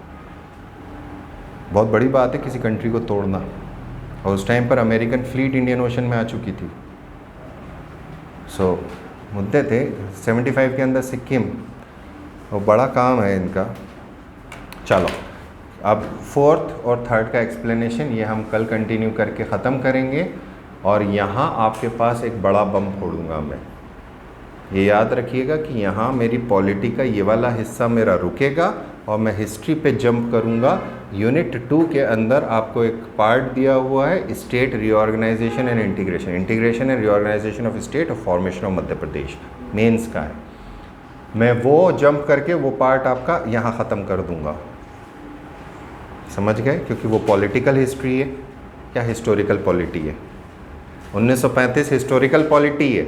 Speaker 1: बहुत बड़ी बात है किसी कंट्री को तोड़ना। और उस टाइम पर अमेरिकन फ्लीट इंडियन ओशन में आ चुकी थी। सो मुद्दे थे 75 के अंदर सिक्किम, वो बड़ा काम है इनका। चलो अब 4th और 3rd का एक्सप्लेनेशन ये हम कल कंटिन्यू करके ख़त्म करेंगे। और यहाँ आपके पास एक बड़ा बम फोड़ूंगा मैं। ये याद रखिएगा कि यहाँ मेरी पॉलिटी का ये वाला हिस्सा मेरा रुकेगा और मैं हिस्ट्री पे जंप करूँगा। यूनिट 2 के अंदर आपको एक पार्ट दिया हुआ है, state reorganisation and integration, integration and reorganisation of state और formation of Madhya Pradesh, mains का है। मैं वो जंप करके वो पार्ट आपका यहाँ ख़त्म कर दूँगा, समझ गए? क्योंकि वो पॉलिटिकल हिस्ट्री है या हिस्टोरिकल पॉलिटी है। 1935 हिस्टोरिकल पॉलिटी है,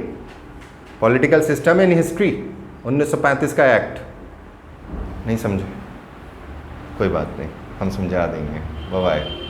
Speaker 1: पॉलिटिकल सिस्टम इन हिस्ट्री। 1935 का एक्ट नहीं समझे, कोई बात नहीं, हम समझा देंगे। Bye bye.